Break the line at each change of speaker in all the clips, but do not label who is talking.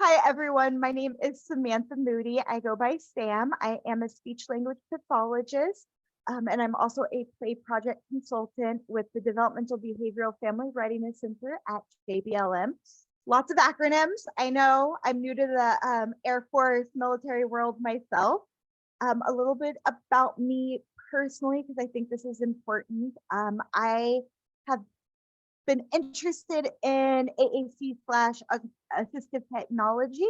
Hi, everyone. My name is Samantha Moody. I go by Sam. I am a speech language pathologist, and I'm also a play project consultant with the Developmental Behavioral Family Readiness Center at JBLM. Lots of acronyms. I know I'm new to the Air Force military world myself. A little bit about me personally, because I think this is important. I have been interested in AAC/assistive technology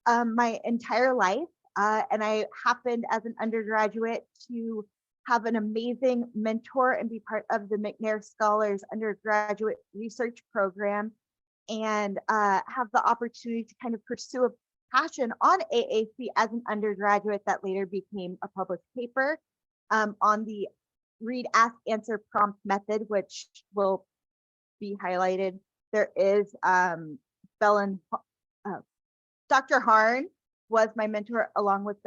my entire life. And I happened as an undergraduate to have an amazing mentor and be part of the McNair Scholars undergraduate research program and have the opportunity to kind of pursue a passion on AAC as an undergraduate that later became a published paper on the read, ask, answer, prompt method, which will be highlighted. There is Dr. Harn was my mentor along with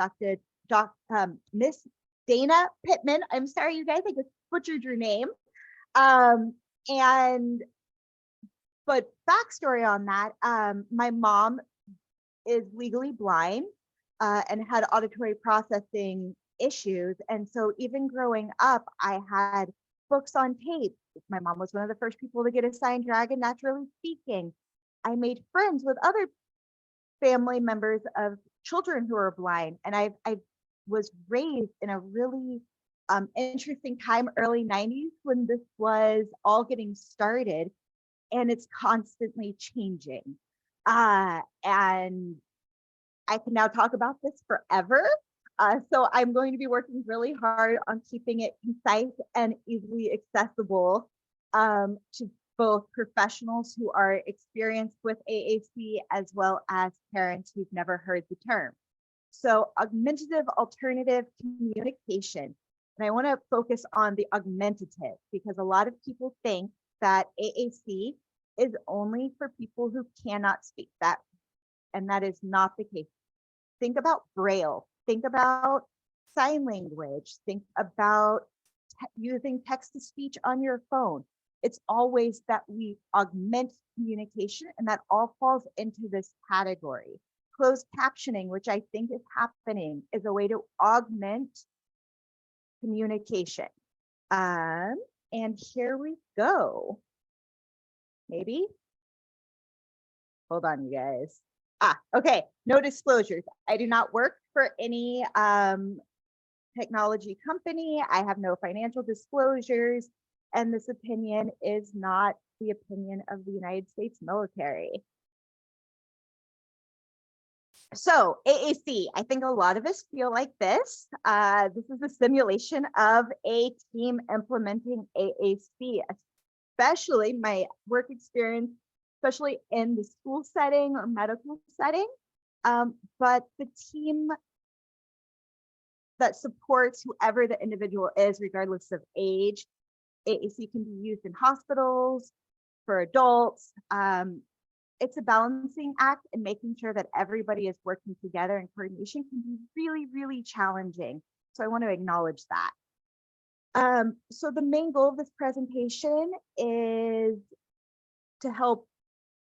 Miss Dana Pittman. I'm sorry, you guys, I just butchered your name. But backstory on that, my mom is legally blind and had auditory processing issues. And so even growing up, I had books on tape. My mom was one of the first people to get assigned Dragon Naturally Speaking. I made friends with other family members of children who are blind. And I was raised in a really interesting time, early 90s, when this was all getting started, and it's constantly changing. And I can now talk about this forever. So I'm going to be working really hard on keeping it concise and easily accessible to both professionals who are experienced with AAC as well as parents who've never heard the term. So augmentative alternative communication. And I want to focus on the augmentative because a lot of people think that AAC is only for people who cannot speak that, and that is not the case. Think about Braille, think about sign language, think about using text to speech on your phone. It's always that we augment communication, and that all falls into this category. Closed captioning, which I think is happening, is a way to augment communication. And here we go. Maybe. Hold on, you guys. Okay. No disclosures. I do not work for any technology company. I have no financial disclosures. And this opinion is not the opinion of the United States military. So AAC, I think a lot of us feel like this. This is a simulation of a team implementing AAC, especially my work experience, especially in the school setting or medical setting. But the team that supports whoever the individual is, regardless of age, AAC can be used in hospitals, for adults. It's a balancing act, and making sure that everybody is working together in coordination can be really, really challenging. So I want to acknowledge that. So the main goal of this presentation is to help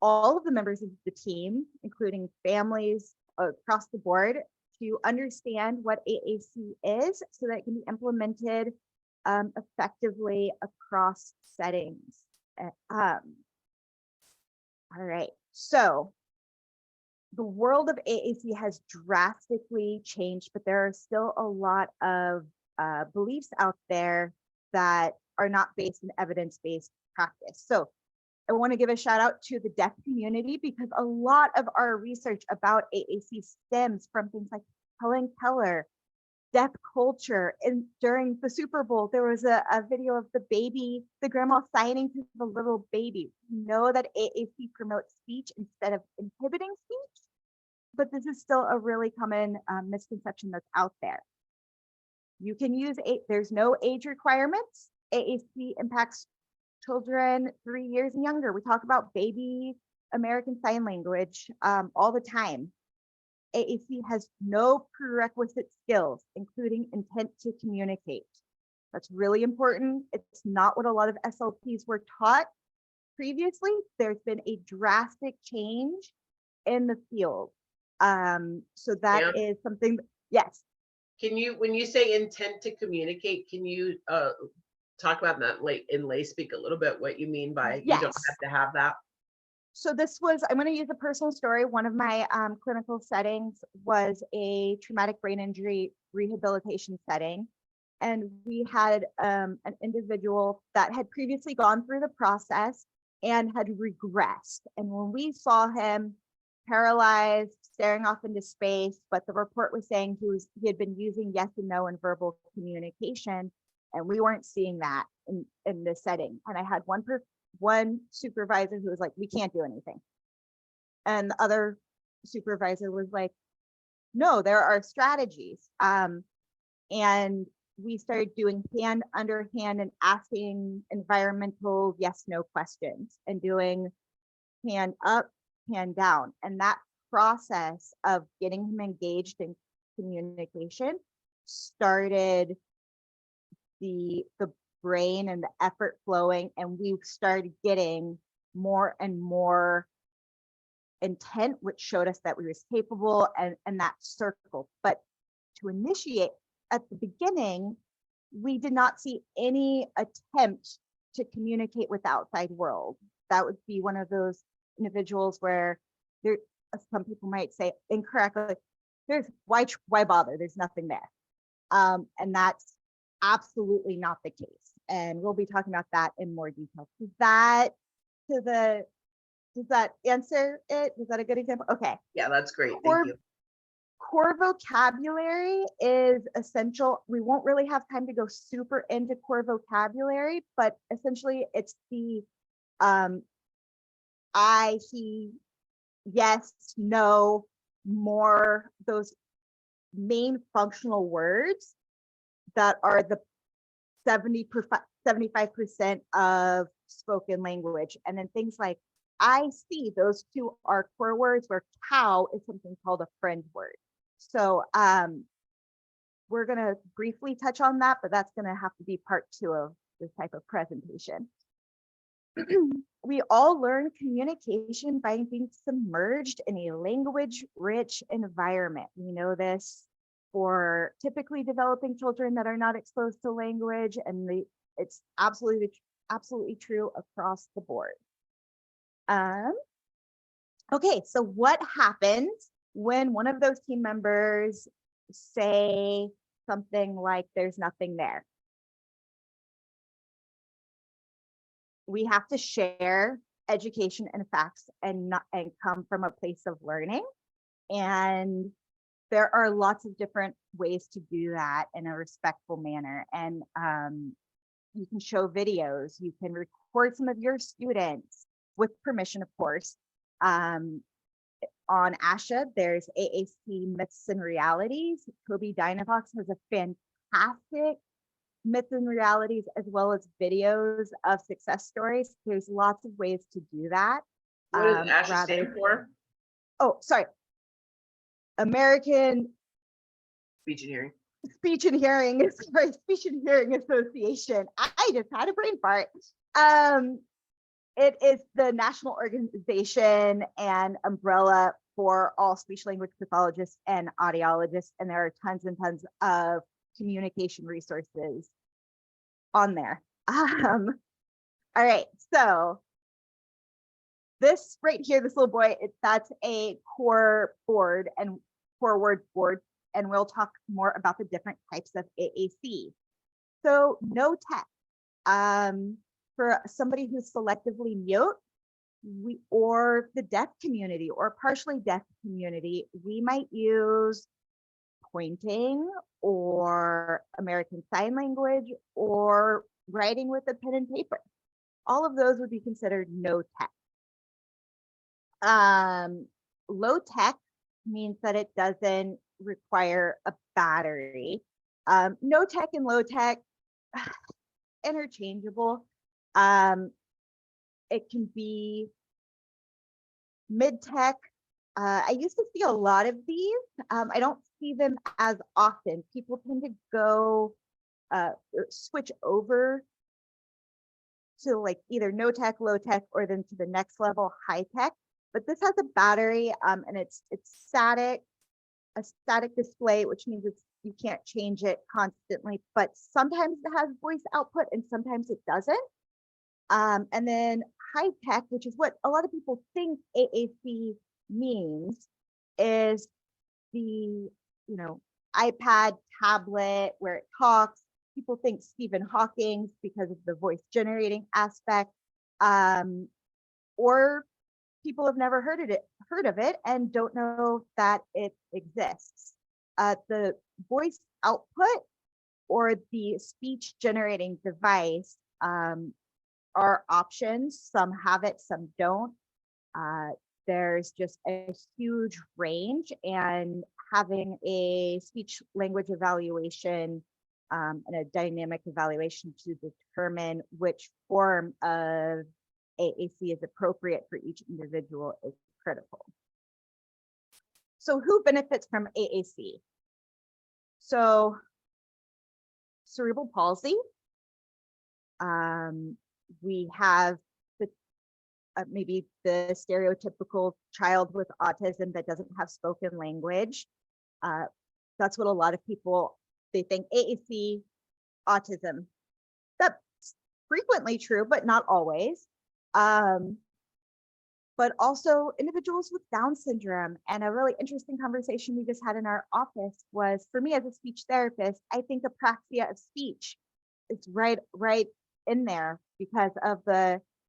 all of the members of the team, including families across the board, to understand what AAC is so that it can be implemented effectively across settings. All right, so the world of AAC has drastically changed, but there are still a lot of beliefs out there that are not based in evidence-based practice. So I want to give a shout out to the deaf community, because a lot of our research about AAC stems from things like Helen Keller, deaf culture. And during the Super Bowl, there was a video of the grandma signing to the little baby. We know that AAC promotes speech instead of inhibiting speech, but this is still a really common misconception that's out there. You can use there's no age requirements. AAC impacts children 3 years and younger. We talk about baby American Sign Language all the time. AAC has no prerequisite skills, including intent to communicate. That's really important. It's not what a lot of SLPs were taught previously. There's been a drastic change in the field. So that
Yeah.
is something, yes.
Can you, when you say intent to communicate, can you talk about that like in lay speak a little bit, what you mean by you don't
Yes.
have to have that?
So this was, I'm going to use a personal story. One of my clinical settings was a traumatic brain injury rehabilitation setting. And we had an individual that had previously gone through the process and had regressed. And when we saw him paralyzed, staring off into space, but the report was saying he had been using yes and no and verbal communication, and we weren't seeing that in this setting. And I had one supervisor who was like, we can't do anything. And the other supervisor was like, no, there are strategies. And we started doing hand under hand and asking environmental yes, no questions and doing hand up, hand down. And that process of getting him engaged in communication started the brain and the effort flowing, and we started getting more and more intent, which showed us that we was capable, and that circle. But to initiate at the beginning, we did not see any attempt to communicate with the outside world. That would be one of those individuals where there, some people might say incorrectly, there's why bother? There's nothing there. And that's absolutely not the case. And we'll be talking about that in more detail. Does that answer it? Was that a good example? Okay.
Yeah, that's great. Thank you.
Core vocabulary is essential. We won't really have time to go super into core vocabulary, but essentially it's the I, he, yes, no, more, those main functional words that are the 75% of spoken language. And then things like I see, those two are core words, where cow is something called a friend word. So we're going to briefly touch on that, but that's going to have to be part 2 of this type of presentation. We all learn communication by being submerged in a language-rich environment. We know this for typically developing children that are not exposed to language, and it's absolutely true across the board. Okay, so what happens when one of those team members say something like there's nothing there? We have to share education and facts and come from a place of learning. And there are lots of different ways to do that in a respectful manner. And you can show videos, you can record some of your students with permission, of course. On ASHA, there's AAC Myths and Realities. Kobe Dynavox has a fantastic myths and realities, as well as videos of success stories. There's lots of ways to do that.
What does ASHA stand for?
Oh, sorry. American
Speech and Hearing.
Speech and Hearing Association. I just had a brain fart. It is the national organization and umbrella for all speech language pathologists and audiologists, and there are tons and tons of communication resources on there. All right, so this right here, this little boy, that's a core board and core word board, and we'll talk more about the different types of AAC. So no tech. For somebody who's selectively mute, or the deaf community or partially deaf community, we might use pointing or American Sign Language or writing with a pen and paper. All of those would be considered no tech. Low tech means that it doesn't require a battery. No tech and low tech, interchangeable. It can be mid-tech. I used to see a lot of these. I don't see them as often. People tend to go switch over to like either no tech, low tech, or then to the next level, high tech. but this has a battery, and it's static, a static display, which means you can't change it constantly, but sometimes it has voice output and sometimes it doesn't. And then high tech, which is what a lot of people think AAC means, is the, iPad, tablet where it talks. People think Stephen Hawking because of the voice generating aspect, or people have never heard of it and don't know that it exists. The voice output or the speech generating device are options. Some have it, some don't. There's just a huge range, and having a speech language evaluation and a dynamic evaluation to determine which form of AAC is appropriate for each individual is critical. So who benefits from AAC? So cerebral palsy. We have maybe the stereotypical child with autism that doesn't have spoken language. That's what a lot of people, they think AAC, autism. That's frequently true, but not always. But also individuals with Down syndrome. And a really interesting conversation we just had in our office was, for me as a speech therapist, I think apraxia of speech is right in there because of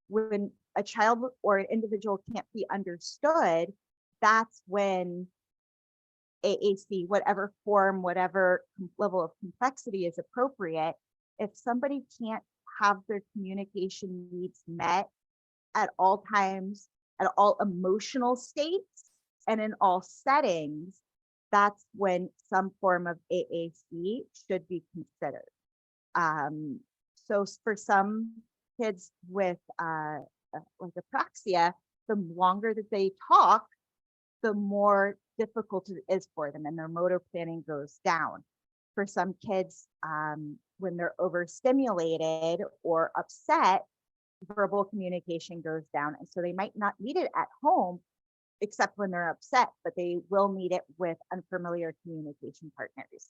when a child or an individual can't be understood, that's when AAC, whatever form, whatever level of complexity is appropriate. If somebody can't have their communication needs met at all times, at all emotional states, and in all settings, that's when some form of AAC should be considered. So for some kids with like apraxia, the longer that they talk, the more difficult it is for them, and their motor planning goes down. For some kids, when they're overstimulated or upset, verbal communication goes down, and so they might not need it at home except when they're upset, but they will need it with unfamiliar communication partners.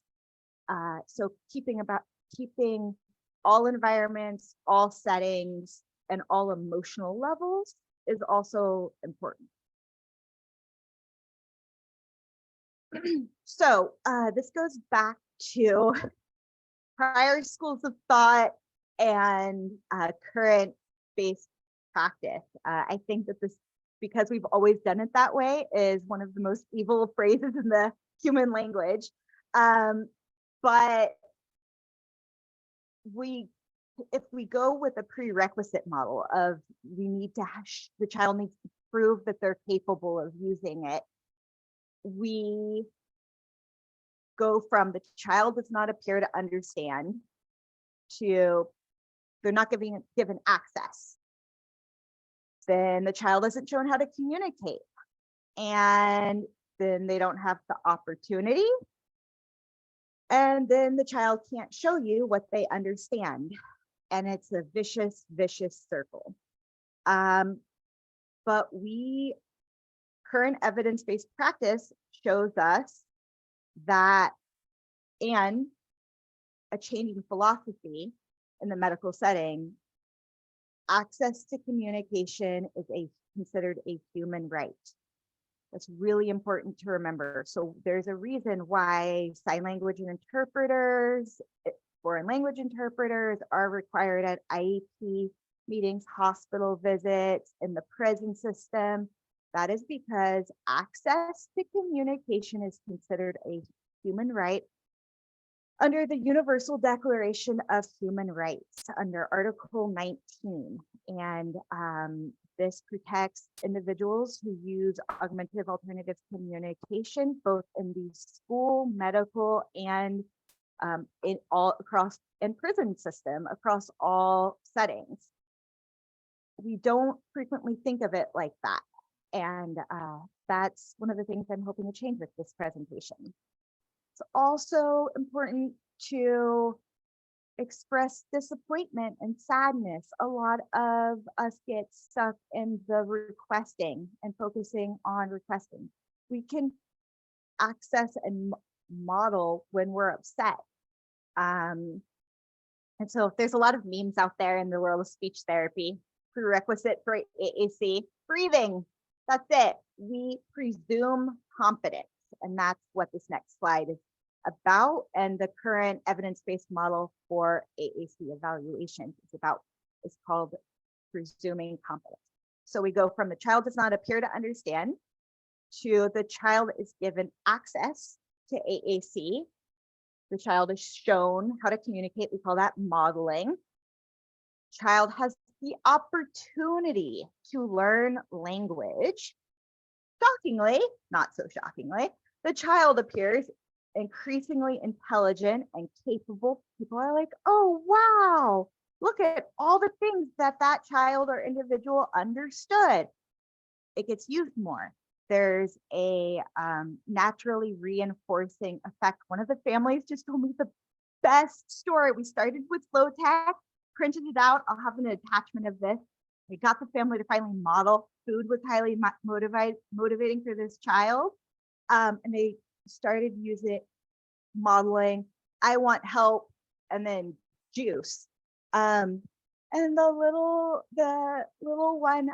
So keeping all environments, all settings, and all emotional levels is also important. So this goes back to prior schools of thought and current based practice. I think that this, because we've always done it that way, is one of the most evil phrases in the human language. But if we go with a prerequisite model of the child needs to prove that they're capable of using it, we go from the child does not appear to understand to they're not given access. Then the child isn't shown how to communicate, and then they don't have the opportunity, and then the child can't show you what they understand, and it's a vicious circle. But current evidence-based practice shows us that, and a changing philosophy in the medical setting, access to communication is considered a human right. That's really important to remember. So there's a reason why sign language and interpreters, foreign language interpreters are required at IEP meetings, hospital visits, in the prison system. That is because access to communication is considered a human right under the Universal Declaration of Human Rights under Article 19. And this protects individuals who use augmentative alternative communication, both in the school, medical, and in prison system across all settings. We don't frequently think of it like that. And that's one of the things I'm hoping to change with this presentation. It's also important to express disappointment and sadness. A lot of us get stuck in the requesting and focusing on requesting. We can access and model when we're upset. And so there's a lot of memes out there in the world of speech therapy. Prerequisite for AAC, breathing. That's it. We presume competence. And that's what this next slide is about. And the current evidence-based model for AAC evaluation is called presuming competence. So we go from the child does not appear to understand to the child is given access to AAC. The child is shown how to communicate. We call that modeling. Child has the opportunity to learn language. Shockingly, not so shockingly, the child appears increasingly intelligent and capable. People are like, oh, wow, look at all the things that child or individual understood. It gets used more. There's a naturally reinforcing effect. One of the families just told me the best story. We started with flow tech, printed it out. I'll have an attachment of this. We got the family to finally model. Food was highly motivating for this child. And they started using modeling. I want help, and then juice. And the little one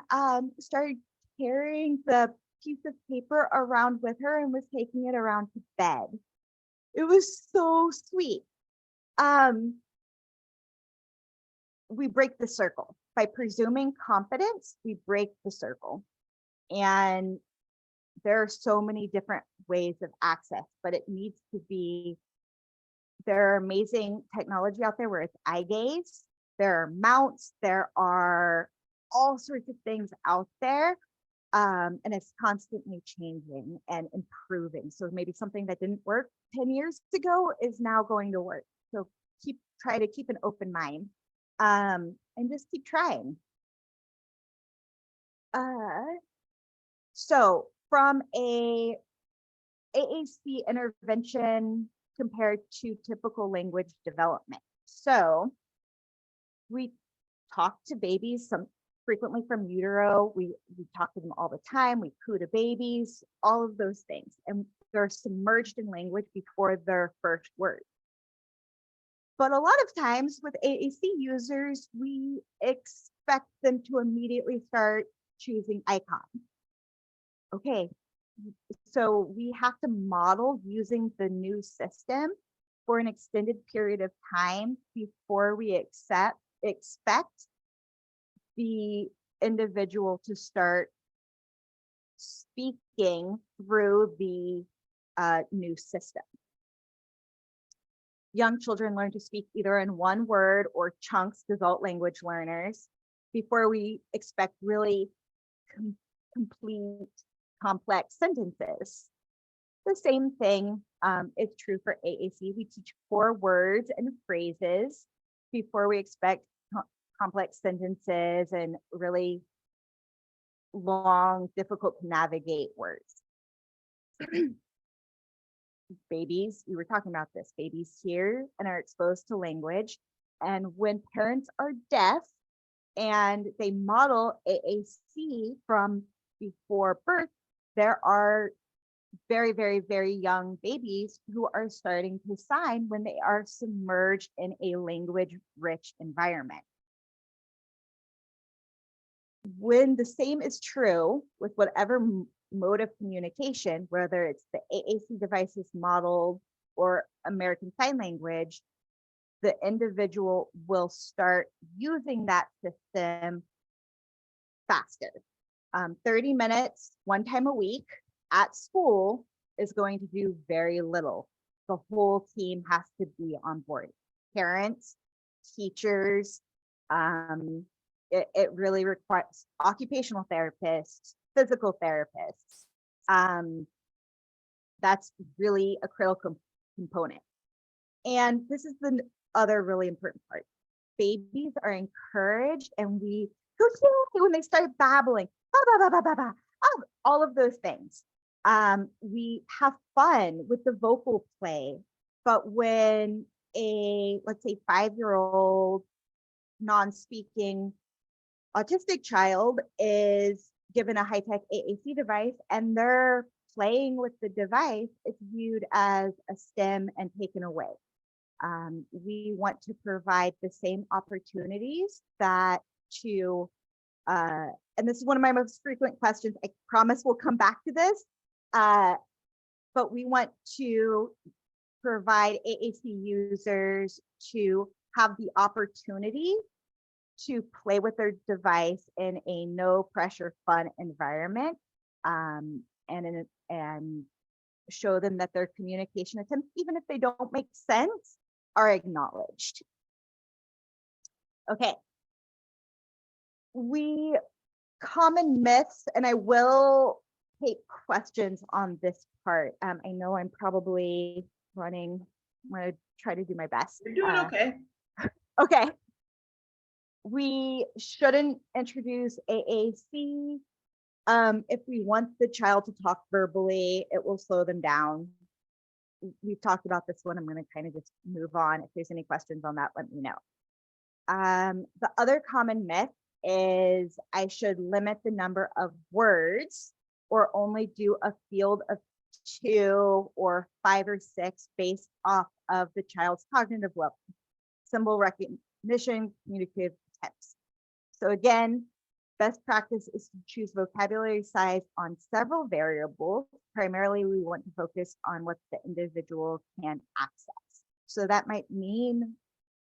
started carrying the piece of paper around with her and was taking it around to bed. It was so sweet. We break the circle. By presuming competence, we break the circle. And there are so many different ways of access, but it needs to be, there are amazing technology out there where it's eye gaze, there are mounts, there are all sorts of things out there. And it's constantly changing and improving. So maybe something that didn't work 10 years ago is now going to work. So try to keep an open mind, and just keep trying. So from a AAC intervention compared to typical language development. So we talk to babies frequently from utero. We talk to them all the time. We coo to babies, all of those things. And they're submerged in language before their first word. But a lot of times with AAC users, we expect them to immediately start choosing icons. Okay, so we have to model using the new system for an extended period of time before we expect the individual to start speaking through the new system. Young children learn to speak either in one word or chunks, adult language learners, before we expect really complete, complex sentences. The same thing is true for AAC. We teach 4 words and phrases before we expect complex sentences and really long, difficult to navigate words. Babies, we were talking about this, babies hear and are exposed to language. And when parents are deaf and they model AAC from before birth, there are very, very, very young babies who are starting to sign when they are submerged in a language-rich environment. When the same is true with whatever mode of communication, whether it's the AAC devices modeled or American Sign Language, the individual will start using that system faster. 30 minutes, one time a week at school is going to do very little. The whole team has to be on board. Parents, teachers, it really requires occupational therapists, physical therapists. That's really a critical component. And this is the other really important part. Babies are encouraged, and we go, yay, when they start babbling, bah, bah, bah, bah, bah, bah, all of those things. We have fun with the vocal play, but when let's say 5-year-old non-speaking autistic child is given a high-tech AAC device and they're playing with the device, it's viewed as a STEM and taken away. We want to provide the same opportunities that to, and this is one of my most frequent questions, I promise we'll come back to this, but we want to provide AAC users to have the opportunity to play with their device in a no pressure, fun environment, and show them that their communication attempts, even if they don't make sense, are acknowledged. Okay. Common myths, and I will take questions on this part. I know I'm probably running. I'm going to try to do my best.
You're doing okay.
Okay. We shouldn't introduce AAC. If we want the child to talk verbally, it will slow them down. We've talked about this one. I'm going to kind of just move on. If there's any questions on that, let me know. The other common myth is I should limit the number of words or only do a field of 2 or 5 or 6 based off of the child's cognitive level, symbol recognition, communicative attempts. So again, best practice is to choose vocabulary size on several variables. Primarily, we want to focus on what the individual can access. So that might mean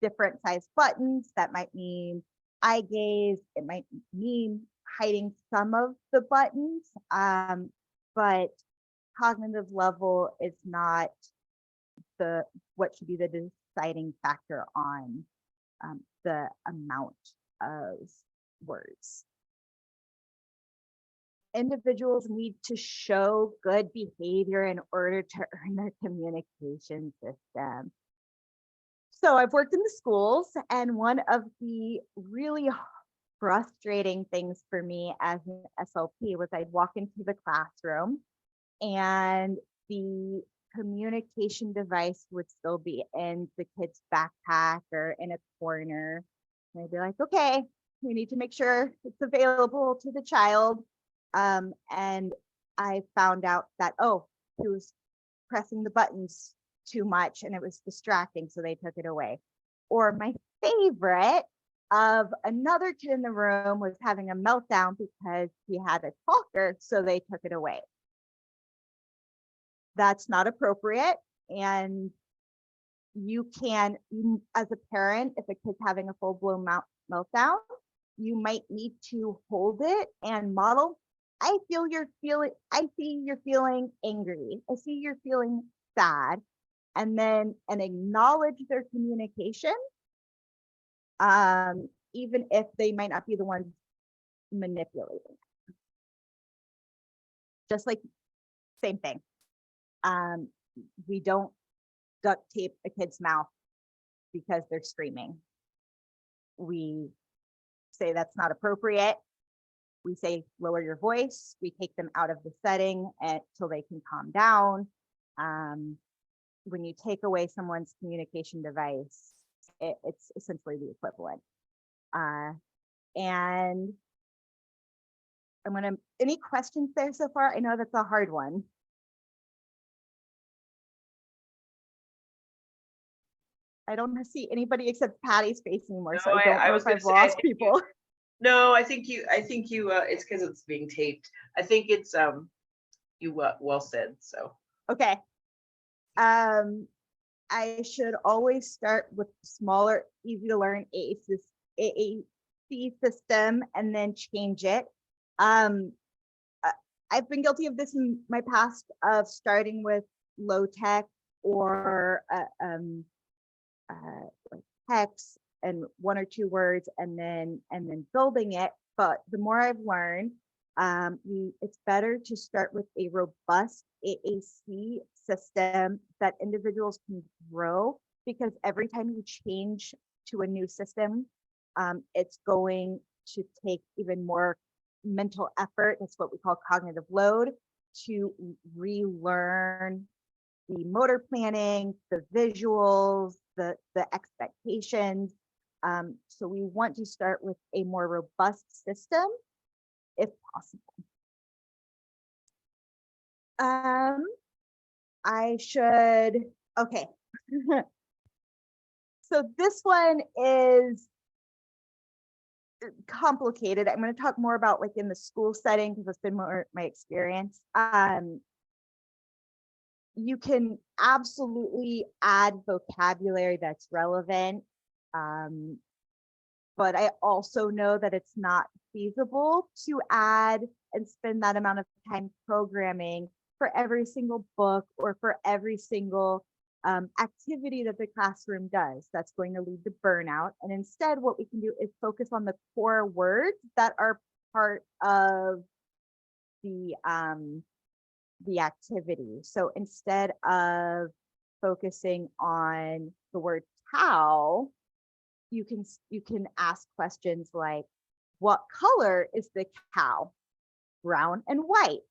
different size buttons, that might mean eye gaze, it might mean hiding some of the buttons, but cognitive level is not what should be the deciding factor on the amount of words. Individuals need to show good behavior in order to earn their communication system. So I've worked in the schools, and one of the really frustrating things for me as an SLP was I'd walk into the classroom and the communication device would still be in the kid's backpack or in a corner. And I'd be like, okay, we need to make sure it's available to the child. And I found out that, oh, he was pressing the buttons too much and it was distracting, so they took it away. Or my favorite of another kid in the room was having a meltdown because he had a talker, so they took it away. That's not appropriate. And you can, as a parent, if a kid's having a full-blown meltdown, you might need to hold it and model. I see you're feeling angry. I see you're feeling sad. And acknowledge their communication, even if they might not be the ones manipulating. Just like, same thing. We don't duct tape a kid's mouth because they're screaming. We say that's not appropriate. We say lower your voice. We take them out of the setting until they can calm down. When you take away someone's communication device, it's essentially the equivalent. And any questions there so far? I know that's a hard one. I don't see anybody except Patty's face anymore, no, so I don't know if I've lost people.
No, I think you, it's because it's being taped. I think it's, you well said, so.
Okay. I should always start with smaller, easy to learn AAC system and then change it. I've been guilty of this in my past of starting with low tech or text and 1 or 2 words and then building it. But the more I've learned, it's better to start with a robust AAC system that individuals can grow, because every time you change to a new system, it's going to take even more mental effort. That's what we call cognitive load, to relearn the motor planning, the visuals, the expectations. So we want to start with a more robust system if possible. I should, okay. So this one is complicated. I'm going to talk more about like in the school setting because that's been more my experience. You can absolutely add vocabulary that's relevant. But I also know that it's not feasible to add and spend that amount of time programming for every single book or for every single activity that the classroom does. That's going to lead to burnout. And instead, what we can do is focus on the core words that are part of the activity. So instead of focusing on the word cow, you can ask questions like, what color is the cow? Brown and white,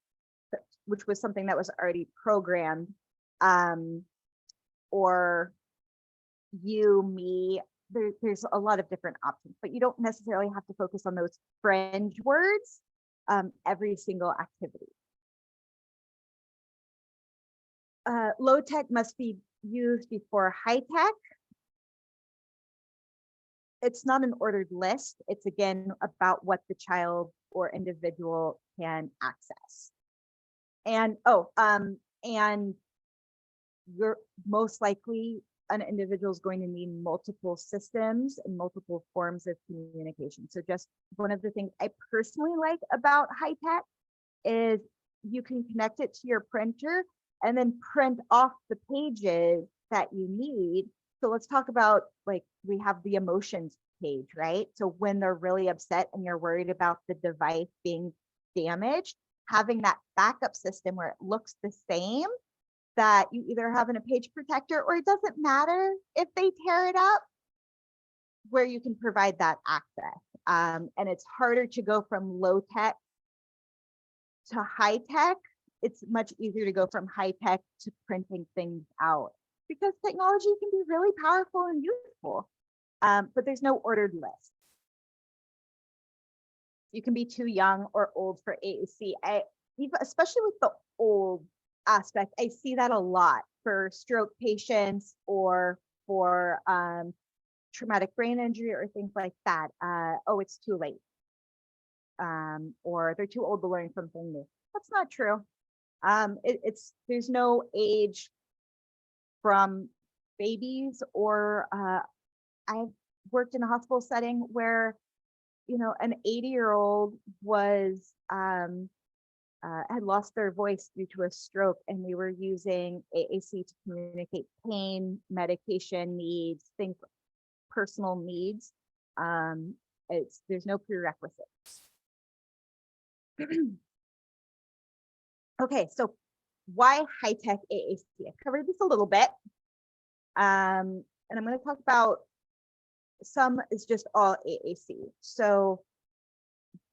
which was something that was already programmed. Or you, me, there's a lot of different options, but you don't necessarily have to focus on those fringe words every single activity. Low tech must be used before high tech. It's not an ordered list. It's again about what the child or individual can access. And and you're most likely an individual is going to need multiple systems and multiple forms of communication. So just one of the things I personally like about high tech is you can connect it to your printer and then print off the pages that you need. So let's talk about, like, we have the emotions page, right? So when they're really upset and you're worried about the device being damaged, having that backup system where it looks the same, that you either have in a page protector, or it doesn't matter if they tear it up, where you can provide that access. And it's harder to go from low tech to high tech. It's much easier to go from high tech to printing things out, because technology can be really powerful and useful, but there's no ordered list. You can be too young or old for AAC. Especially with the old aspect, I see that a lot for stroke patients or for traumatic brain injury or things like that. Oh, it's too late. Or they're too old to learn something new. That's not true. There's no age from babies, or I've worked in a hospital setting where, you know, an 80-year-old was had lost their voice due to a stroke, and we were using AAC to communicate pain, medication needs, things, personal needs. There's no prerequisites. Okay, so why high-tech AAC? I covered this a little bit. And I'm going to talk about some is just all AAC. So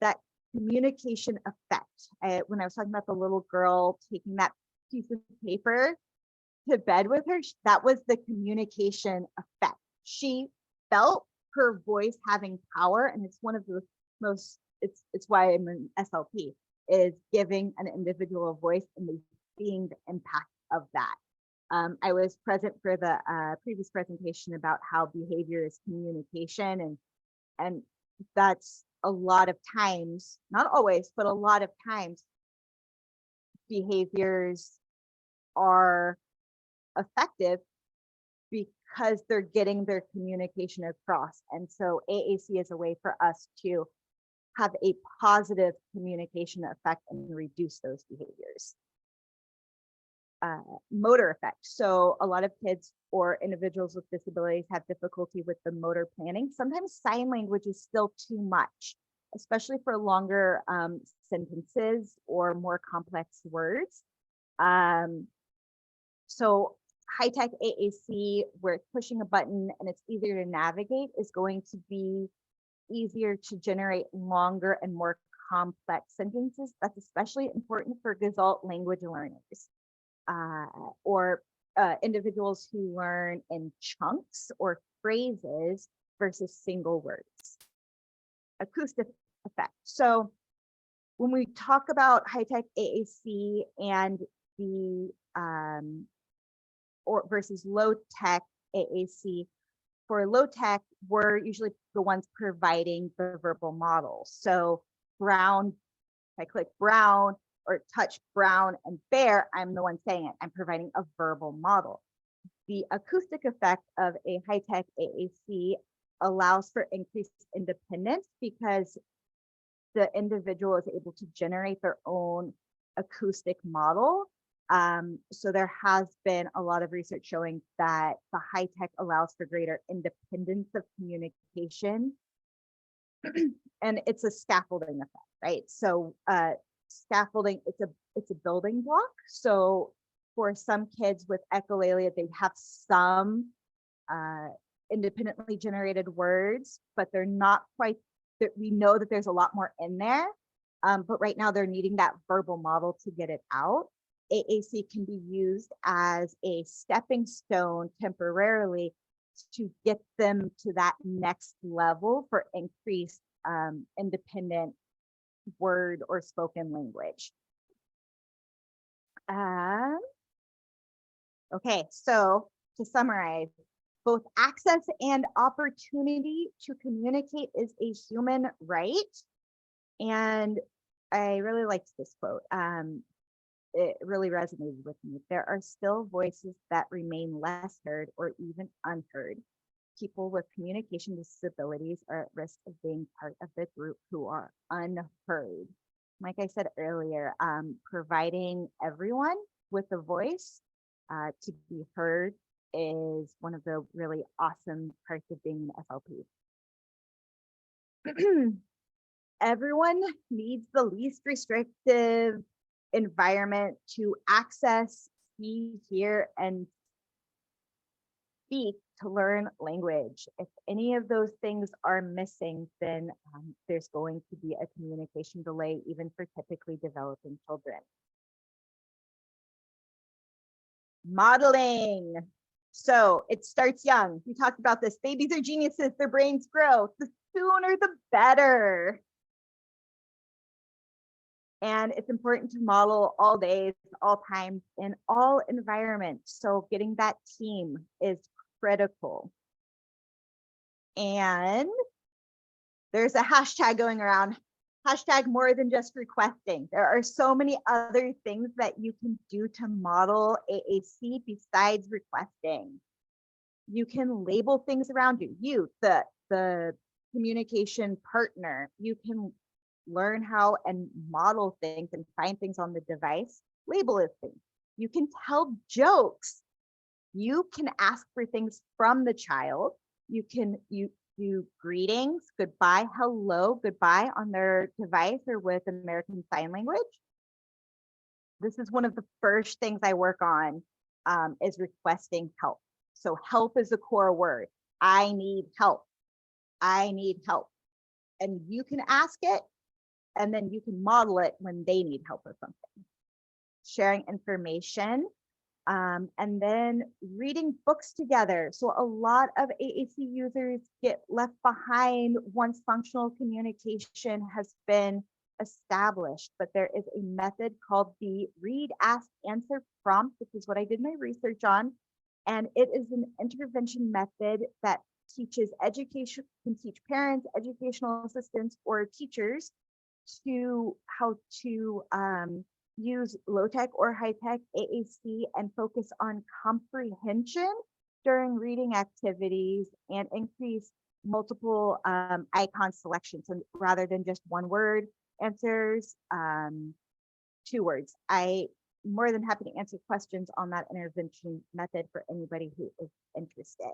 that communication effect. When I was talking about the little girl taking that piece of paper to bed with her, that was the communication effect. She felt her voice having power, and it's one of the most, it's why I'm an SLP, is giving an individual a voice and seeing the impact of that. I was present for the previous presentation about how behavior is communication, and that's a lot of times, not always, but a lot of times, behaviors are effective because they're getting their communication across. And so AAC is a way for us to have a positive communication effect and reduce those behaviors. Motor effect. So a lot of kids or individuals with disabilities have difficulty with the motor planning. Sometimes sign language is still too much, especially for longer sentences or more complex words. So high-tech AAC, where it's pushing a button and it's easier to navigate, is going to be easier to generate longer and more complex sentences. That's especially important for Gestalt language learners, or individuals who learn in chunks or phrases versus single words. Acoustic effect. So when we talk about high-tech AAC and the or versus low-tech AAC, for low-tech, we're usually the ones providing the verbal model. So brown, if I click brown or touch brown and bear, I'm the one saying it. I'm providing a verbal model. The acoustic effect of a high-tech AAC allows for increased independence because the individual is able to generate their own acoustic model. So there has been a lot of research showing that the high tech allows for greater independence of communication. And it's a scaffolding effect, right? So scaffolding, it's a building block. So for some kids with echolalia, they have some independently generated words, but they're not quite, we know that there's a lot more in there. But right now they're needing that verbal model to get it out. AAC can be used as a stepping stone temporarily to get them to that next level for increased independent word or spoken language. Okay, so to summarize, both access and opportunity to communicate is a human right. And I really liked this quote. It really resonated with me. There are still voices that remain less heard or even unheard. People with communication disabilities are at risk of being part of the group who are unheard. Like I said earlier, providing everyone with a voice to be heard is one of the really awesome parts of being an SLP. Everyone needs the least restrictive environment to access, see, hear, and speak to learn language. If any of those things are missing, then there's going to be a communication delay, even for typically developing children. Modeling. So it starts young. We talked about this. Babies are geniuses. Their brains grow. The sooner, the better. And it's important to model all days, all times, in all environments. So getting that team is critical. And there's a hashtag going around, hashtag more than just requesting. There are so many other things that you can do to model AAC besides requesting. You can label things around you, the communication partner. You can learn how and model things and find things on the device, label it things. You can tell jokes. You can ask for things from the child. You do greetings, goodbye, hello, goodbye on their device or with American Sign Language. This is one of the first things I work on is requesting help. So help is a core word. I need help. I need help. And you can ask it, and then you can model it when they need help with something. Sharing information, and then reading books together. So a lot of AAC users get left behind once functional communication has been established, but there is a method called the read, ask, answer prompt, which is what I did my research on. And it is an intervention method that teaches education, can teach parents, educational assistants, or teachers to how to use low-tech or high-tech AAC and focus on comprehension during reading activities and increase multiple icon selections. So rather than just one word answers, 2 words. I'm more than happy to answer questions on that intervention method for anybody who is interested.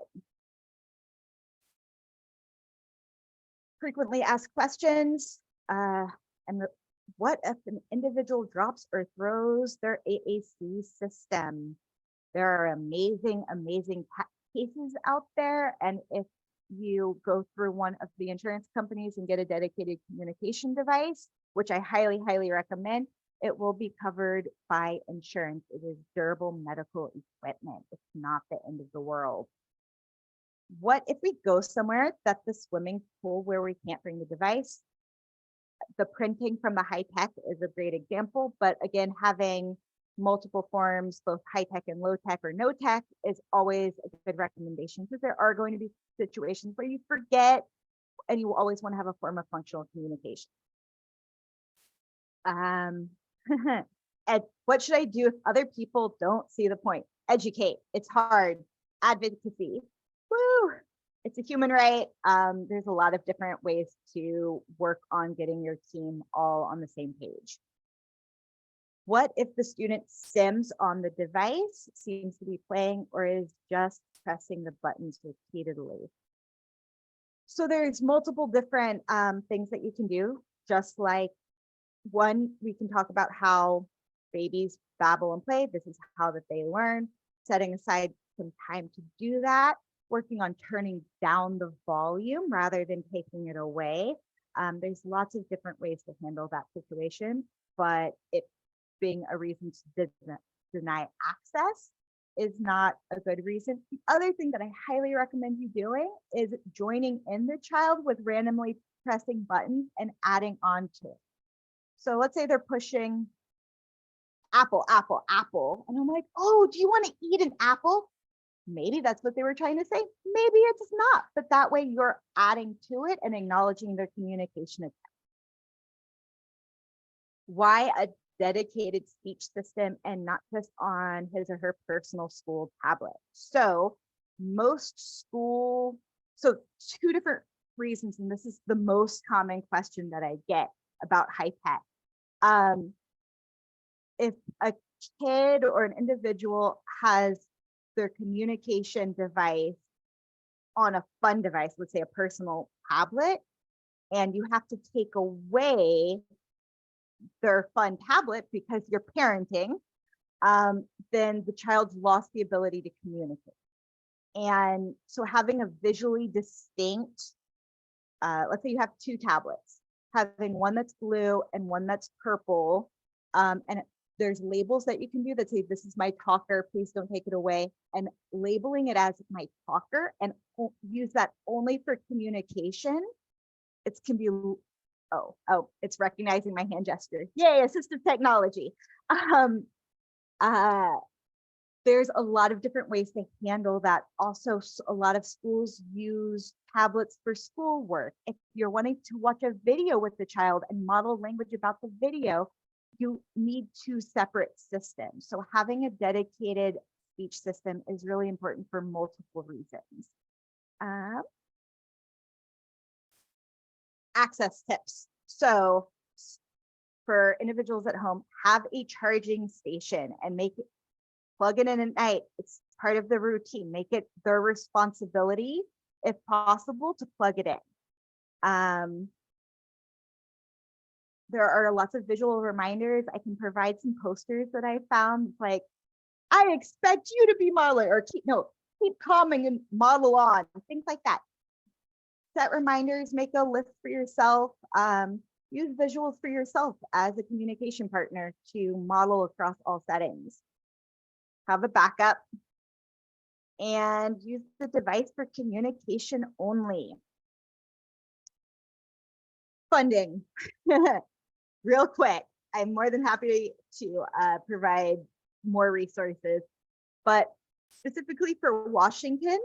Frequently asked questions. And what if an individual drops or throws their AAC system? There are amazing, amazing cases out there. And if you go through one of the insurance companies and get a dedicated communication device, which I highly, highly recommend, it will be covered by insurance. It is durable medical equipment. It's not the end of the world. What if we go somewhere that's the swimming pool where we can't bring the device? The printing from the high tech is a great example, but again, having multiple forms, both high tech and low tech or no tech, is always a good recommendation, because there are going to be situations where you forget and you always want to have a form of functional communication. And what should I do if other people don't see the point? Educate. It's hard. Advocacy. Woo! It's a human right. There's a lot of different ways to work on getting your team all on the same page. What if the student sims on the device, seems to be playing, or is just pressing the buttons repeatedly? So there's multiple different things that you can do. Just like one, we can talk about how babies babble and play. This is how that they learn. Setting aside some time to do that. Working on turning down the volume rather than taking it away. There's lots of different ways to handle that situation, but it being a reason to deny access is not a good reason. The other thing that I highly recommend you doing is joining in the child with randomly pressing buttons and adding on to it. So let's say they're pushing apple, apple, apple. And I'm like, oh, do you want to eat an apple? Maybe that's what they were trying to say. Maybe it's not, but that way you're adding to it and acknowledging their communication attempt. Why a dedicated speech system and not just on his or her personal school tablet? So two different reasons, and this is the most common question that I get about high tech. If a kid or an individual has their communication device on a fun device, let's say a personal tablet, and you have to take away their fun tablet because you're parenting, then the child's lost the ability to communicate. And so having a visually distinct, let's say you have two tablets, having one that's blue and one that's purple, and there's labels that you can do that say, this is my talker, please don't take it away, and labeling it as my talker and use that only for communication. It can be, it's recognizing my hand gesture. Yay, assistive technology. There's a lot of different ways to handle that. Also, a lot of schools use tablets for schoolwork. If you're wanting to watch a video with the child and model language about the video, you need two separate systems. So having a dedicated speech system is really important for multiple reasons. Access tips. So for individuals at home, have a charging station and plug it in at night. It's part of the routine. Make it their responsibility, if possible, to plug it in. There are lots of visual reminders. I can provide some posters that I found, like, I expect you to be modeling, or keep calming and model on, things like that. Set reminders, make a list for yourself, use visuals for yourself as a communication partner to model across all settings. Have a backup and use the device for communication only. Funding. Real quick, I'm more than happy to provide more resources, but specifically for Washington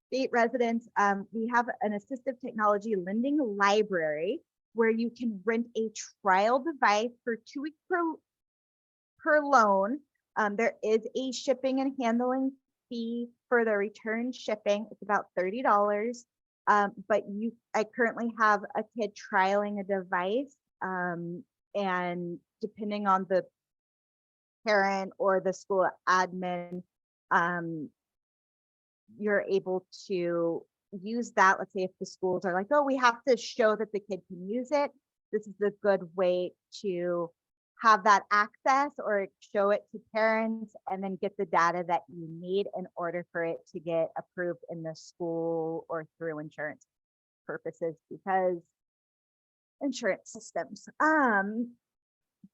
state residents, we have an assistive technology lending library where you can rent a trial device for 2 weeks per loan. There is a shipping and handling fee for the return shipping. It's about $30. But I currently have a kid trialing a device, and depending on the parent or the school admin, you're able to use that. Let's say if the schools are like, oh, we have to show that the kid can use it, this is a good way to have that access or show it to parents and then get the data that you need in order for it to get approved in the school or through insurance purposes, because insurance systems.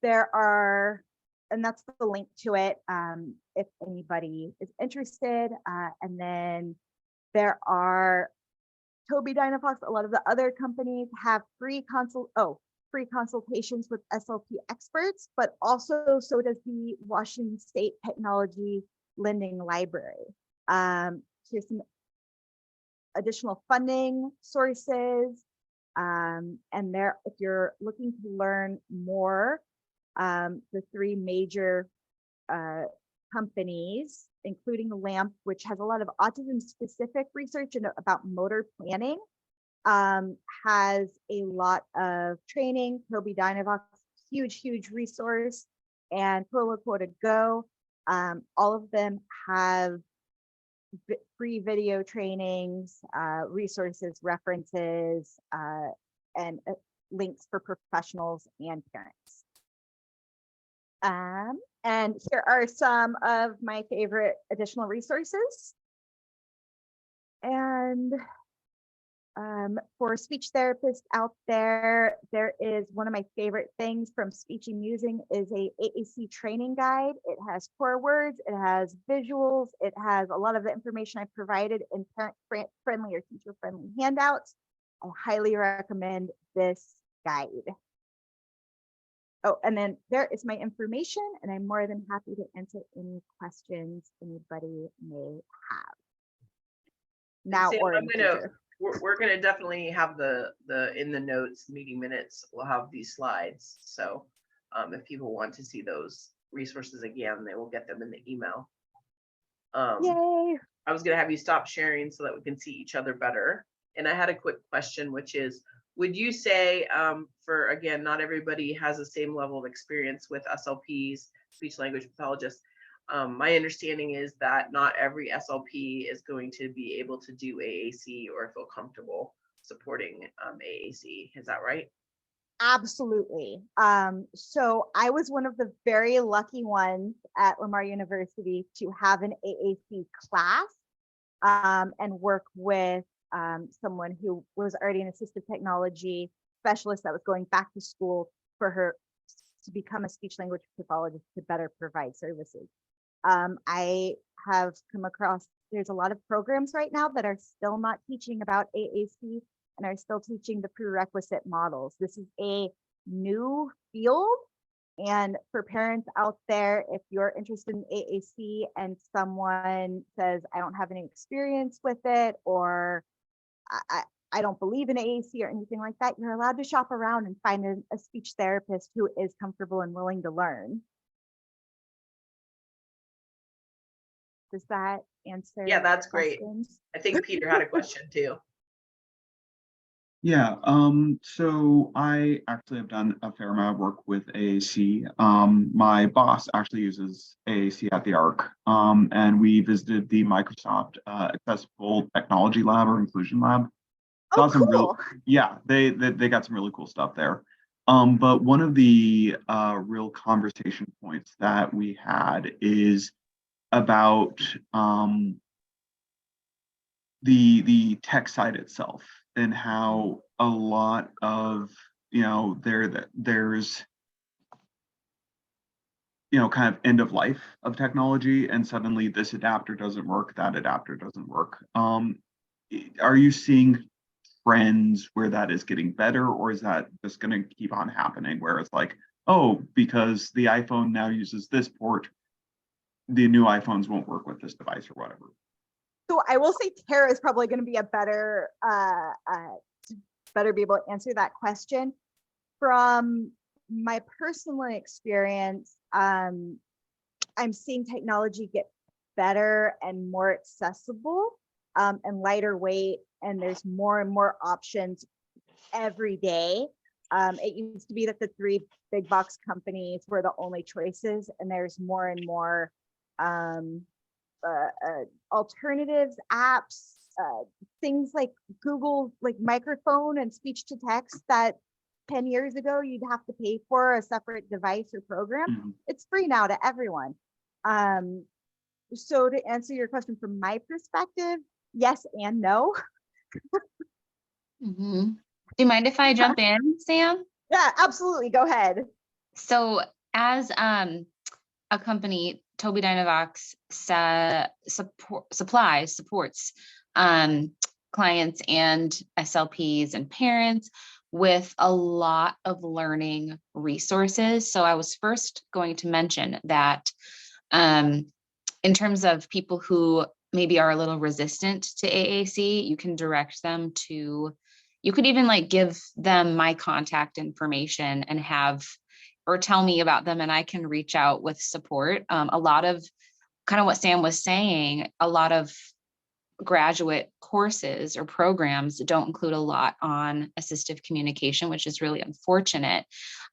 there are, and that's the link to it if anybody is interested. And then there are Tobii Dynavox, a lot of the other companies have free consultations with SLP experts, but also so does the Washington State Technology Lending Library. Here's some additional funding sources. And there, if you're looking to learn more, the three major companies, including LAMP, which has a lot of autism specific research and about motor planning, has a lot of training. Tobii Dynavox, huge resource, and Proloquo to Go. All of them have free video trainings, resources, references, and links for professionals and parents. And here are some of my favorite additional resources. And for speech therapists out there, there is one of my favorite things from Speech and Musing is a AAC training guide. It has core words, it has visuals, it has a lot of the information I provided in parent-friendly or teacher-friendly handouts. I highly recommend this guide. Oh, and then there is my information, and I'm more than happy to answer any questions anybody may have. Now
Sam,
or in the future.
We're gonna definitely have the in the notes, meeting minutes, we'll have these slides. So if people want to see those resources again, they will get them in the email.
Yay!
I was gonna have you stop sharing so that we can see each other better. And I had a quick question, which is, would you say, for, again, not everybody has the same level of experience with SLPs, speech language pathologists. My understanding is that not every SLP is going to be able to do AAC or feel comfortable supporting AAC. Is that right?
Absolutely. So I was one of the very lucky ones at Lamar University to have an AAC class and work with someone who was already an assistive technology specialist that was going back to school for her to become a speech language pathologist to better provide services. I have come across, there's a lot of programs right now that are still not teaching about AAC and are still teaching the prerequisite models. This is a new field. And for parents out there, if you're interested in AAC and someone says, I don't have any experience with it, or I don't believe in AAC or anything like that, you're allowed to shop around and find a speech therapist who is comfortable and willing to learn. Does that answer?
Yeah, that's great.
questions?
I think Peter had a question too.
Yeah, so I actually have done a fair amount of work with AAC. My boss actually uses AAC at the ARC, and we visited the Microsoft Accessible Technology Lab or Inclusion Lab.
Oh,
Some
cool.
yeah, they got some really cool stuff there. But one of the real conversation points that we had is about the tech side itself and how a lot of there's kind of end of life of technology, and suddenly this adapter doesn't work, that adapter doesn't work. Are you seeing trends where that is getting better, or is that just going to keep on happening where it's like, oh, because the iPhone now uses this port, the new iPhones won't work with this device or whatever?
So I will say Tara is probably going to be a better be able to answer that question. From my personal experience, I'm seeing technology get better and more accessible and lighter weight, and there's more and more options every day. It used to be that the three big box companies were the only choices, and there's more and more alternatives, apps, things like Google, like microphone and speech to text that 10 years ago you'd have to pay for a separate device or program.
Mm-hmm.
It's free now to everyone. So to answer your question from my perspective, yes and no.
Mm-hmm. Do you mind if I jump in, Sam?
Yeah, absolutely. Go ahead.
So as a company, Tobii Dynavox supports clients and SLPs and parents with a lot of learning resources. So I was first going to mention that in terms of people who maybe are a little resistant to AAC, you can direct them to, you could even like give them my contact information and have, or tell me about them and I can reach out with support. A lot of kind of what Sam was saying, a lot of graduate courses or programs don't include a lot on assistive communication, which is really unfortunate.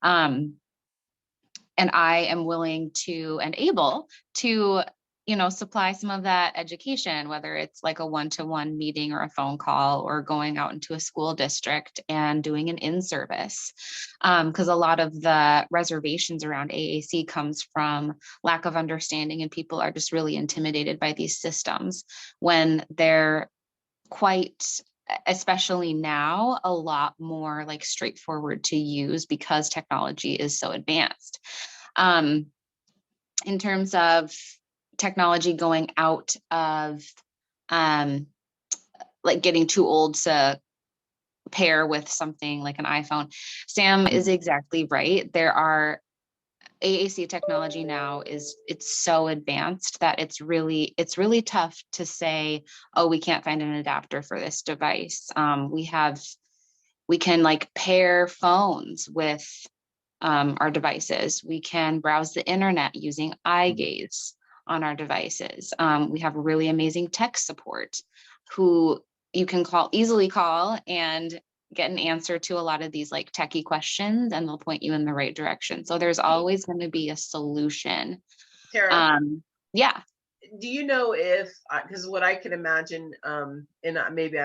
And I am willing to and able to, supply some of that education, whether it's like a one-to-one meeting or a phone call or going out into a school district and doing an in-service. Because a lot of the reservations around AAC comes from lack of understanding, and people are just really intimidated by these systems when they're quite, especially now, a lot more like straightforward to use because technology is so advanced. In terms of technology going out of like getting too old to pair with something like an iPhone, Sam is exactly right. There are AAC technology now it's so advanced that it's really tough to say, oh, we can't find an adapter for this device. We can like pair phones with our devices. We can browse the internet using eye gaze on our devices. We have really amazing tech support who you can easily call and get an answer to a lot of these like techie questions, and they'll point you in the right direction. So there's always going to be a solution.
Tara,
Yeah.
do you know if, because what I can imagine, and maybe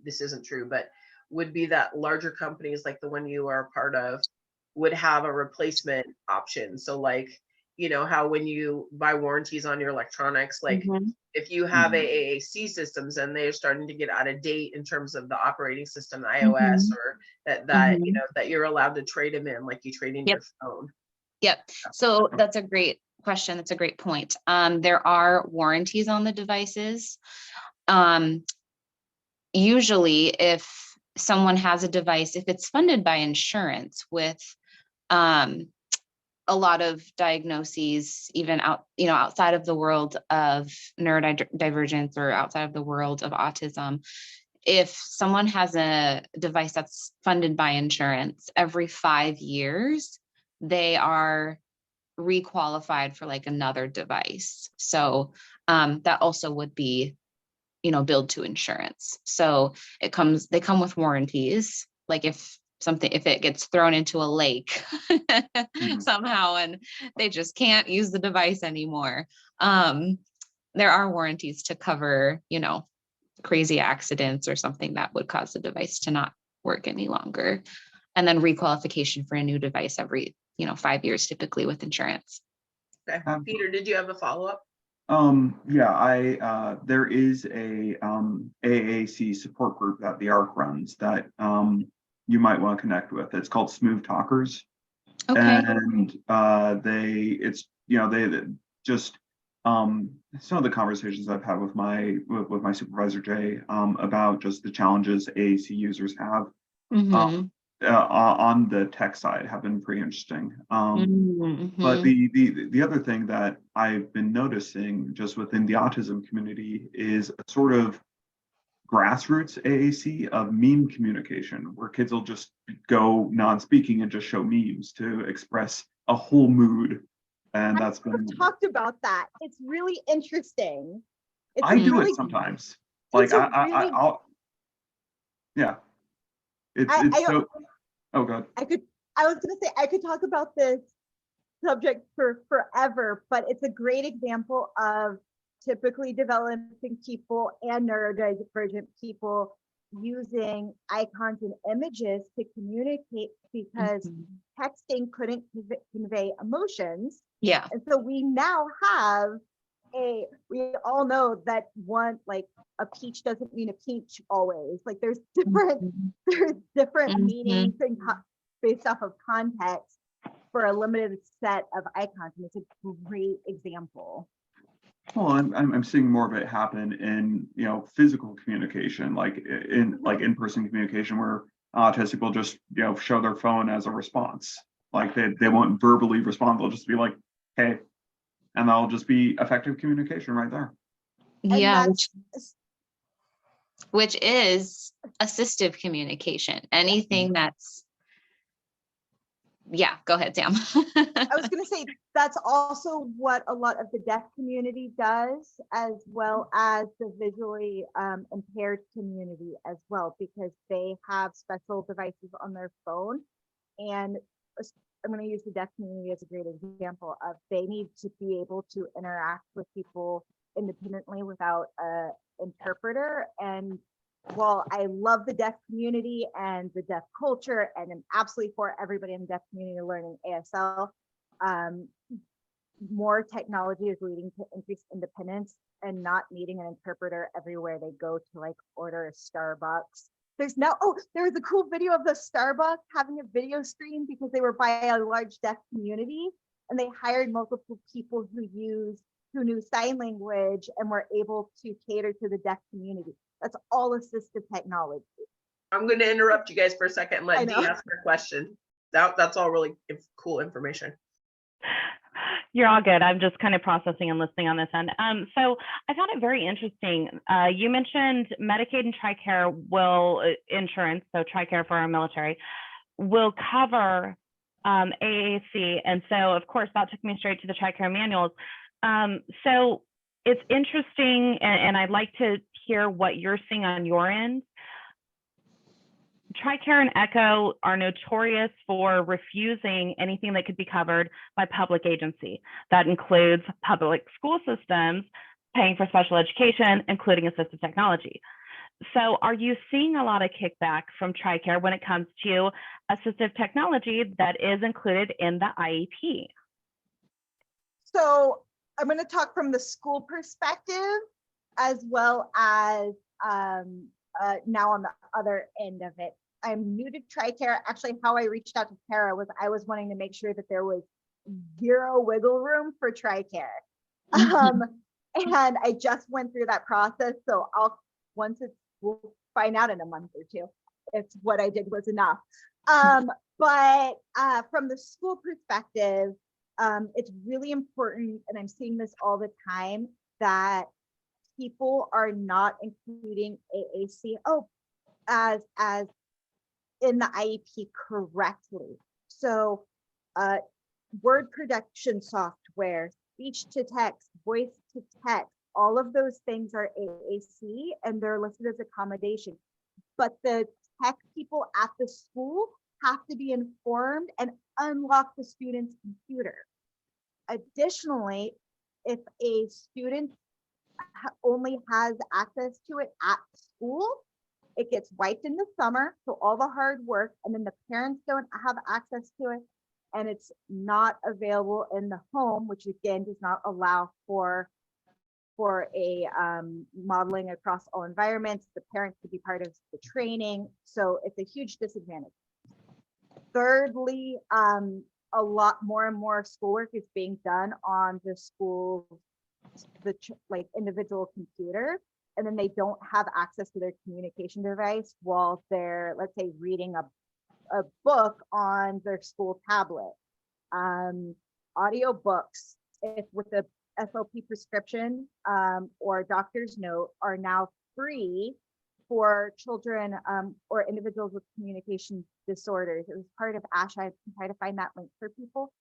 this isn't true, but would be that larger companies like the one you are a part of would have a replacement option. So like, how when you buy warranties on your electronics, like if you have AAC systems and they're starting to get out of date in terms of the operating system, iOS, or that you're allowed to trade them in, like you trade in your phone.
Yep. So that's a great question. That's a great point. There are warranties on the devices. Usually if someone has a device, if it's funded by insurance with a lot of diagnoses, even outside of the world of neurodivergence or outside of the world of autism, if someone has a device that's funded by insurance, every 5 years, they are requalified for like another device. So that also would be, billed to insurance. So they come with warranties. Like if it gets thrown into a lake somehow and they just can't use the device anymore, there are warranties to cover, crazy accidents or something that would cause the device to not work any longer. And then requalification for a new device every, 5 years, typically with insurance.
Okay. Peter, did you have a follow-up?
Yeah, there is a AAC support group that the ARC runs that you might want to connect with. It's called Smooth Talkers.
Okay.
And they just some of the conversations I've had with my supervisor Jay about just the challenges AAC users have on the tech side have been pretty interesting. But the other thing that I've been noticing just within the autism community is a sort of grassroots AAC of meme communication, where kids will just go non-speaking and just show memes to express a whole mood. And that's been
talked about that. It's really interesting.
I do it sometimes. Like I'll yeah. It's so oh god.
I was gonna say I could talk about this subject for forever, but it's a great example of typically developing people and neurodivergent people using icons and images to communicate, because texting couldn't convey emotions.
Yeah.
And so we now have we all know that one, like a peach doesn't mean a peach always. Like there's different meanings and based off of context. for a limited set of icons. And it's a great example.
Well, I'm seeing more of it happen in, you know, physical communication, like in-person communication, where autistic will just, you know, show their phone as a response. Like they won't verbally respond, they'll just be like, hey, and that'll just be effective communication right there.
And
Yeah,
that's
which is assistive communication. Anything that's, yeah, go ahead, Sam.
I was going to say that's also what a lot of the deaf community does, as well as the visually impaired community as well, because they have special devices on their phone. And I'm going to use the deaf community as a great example of they need to be able to interact with people independently without an interpreter. And while I love the deaf community and the deaf culture, and I'm absolutely for everybody in the deaf community learning ASL, more technology is leading to increased independence and not needing an interpreter everywhere they go to, like order a Starbucks. There's now, oh, there was a cool video of the Starbucks having a video screen because they were by a large deaf community, and they hired multiple people who knew sign language and were able to cater to the deaf community. That's all assistive technology.
I'm going to interrupt you guys for a second and let
I
Dee
know.
ask her question. That's all really cool information.
You're all good. I'm just kind of processing and listening on this end. So I found it very interesting. You mentioned Medicaid and TRICARE insurance, so TRICARE for our military, will cover AAC. And so, of course, that took me straight to the TRICARE manuals. So it's interesting, and I'd like to hear what you're seeing on your end. TRICARE and ECHO are notorious for refusing anything that could be covered by public agency. That includes public school systems paying for special education, including assistive technology. So are you seeing a lot of kickback from TRICARE when it comes to assistive technology that is included in the IEP?
So I'm going to talk from the school perspective, as well as now on the other end of it. I'm new to TRICARE. Actually, how I reached out to Tara was I was wanting to make sure that there was zero wiggle room for TRICARE. And I just went through that process. So we'll find out in a month or two if what I did was enough. But from the school perspective, it's really important, and I'm seeing this all the time, that people are not including AAC as in the IEP correctly. So word production software, speech to text, voice to text, all of those things are AAC and they're listed as accommodation. But the tech people at the school have to be informed and unlock the student's computer. Additionally, if a student only has access to it at school, it gets wiped in the summer, so all the hard work, and then the parents don't have access to it, and it's not available in the home, which again does not allow for a modeling across all environments. The parents could be part of the training, so it's a huge disadvantage. Thirdly, a lot more and more schoolwork is being done on the school, like individual computer, and then they don't have access to their communication device while they're, let's say, reading a book on their school tablet. Audio books, if with a SLP prescription or doctor's note, are now free for children or individuals with communication disorders. It was part of ASH. I can try to find that link for people.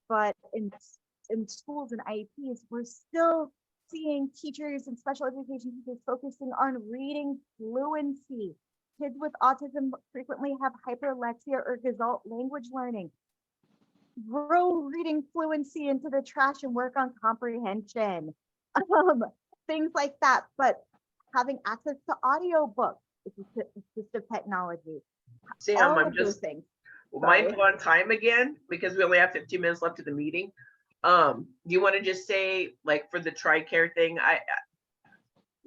But in schools and IEPs, we're still seeing teachers and special education teachers focusing on reading fluency. Kids with autism frequently have hyperlexia or gestalt language learning. Throw reading fluency into the trash and work on comprehension. Things like that. But having access to audio books, assistive technology.
Sam,
all
I'm
of those
just
things.
mindful on time again because we only have 15 minutes left of the meeting. Do you want to just say, like, for the TRICARE thing,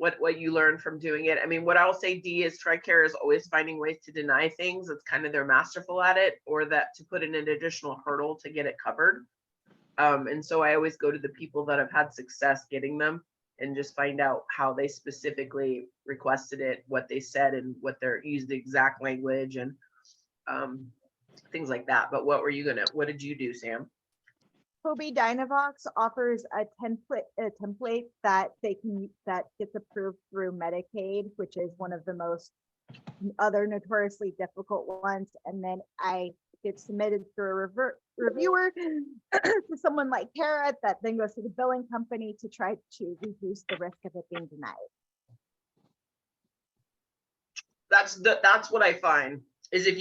what you learned from doing it. I mean, what I'll say, D, is TRICARE is always finding ways to deny things. It's kind of they're masterful at it, or that to put in an additional hurdle to get it covered. And so I always go to the people that have had success getting them and just find out how they specifically requested it, what they said, and what they're used the exact language and things like that. But what did you do, Sam?
Kobe Dynavox offers a template that that gets approved through Medicaid, which is one of the most other notoriously difficult ones. And then I get submitted through a reviewer to someone like Kara that then goes to the billing company to try to reduce the risk of it being denied.
That's what I find is if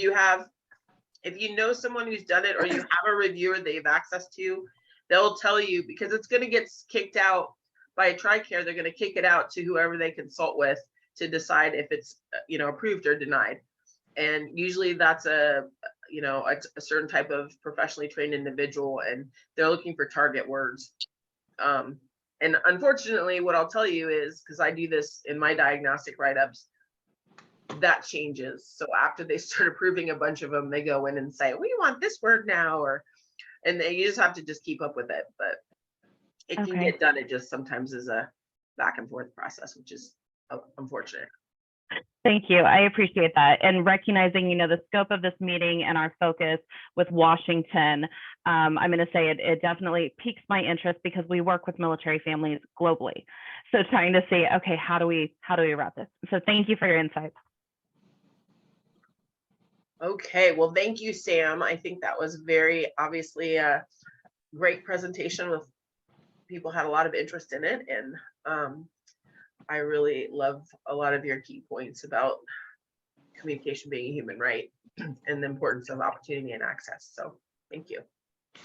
you know someone who's done it, or you have a reviewer that you have access to, they'll tell you, because it's going to get kicked out by TRICARE. They're going to kick it out to whoever they consult with to decide if it's approved or denied. And usually that's a certain type of professionally trained individual, and they're looking for target words. And unfortunately, what I'll tell you is, because I do this in my diagnostic write-ups, that changes. So after they start approving a bunch of them, they go in and say, we want this word now, and you just have to just keep up with it. But it can get done. It just sometimes is a back and forth process, which is unfortunate.
Thank you. I appreciate that. And recognizing, the scope of this meeting and our focus with Washington, I'm going to say it definitely piques my interest because we work with military families globally. So trying to see, okay, how do we route this? So thank you for your insights.
Okay, well, thank you, Sam. I think that was very obviously a great presentation. With people had a lot of interest in it, and I really love a lot of your key points about communication being a human right and the importance of opportunity and access. So thank you.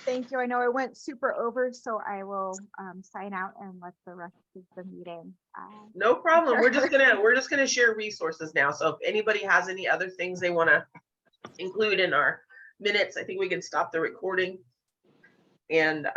Thank you. I know I went super over, so I will sign out and let the rest of the meeting.
No problem. We're just gonna share resources now. So if anybody has any other things they want to include in our minutes, I think we can stop the recording. And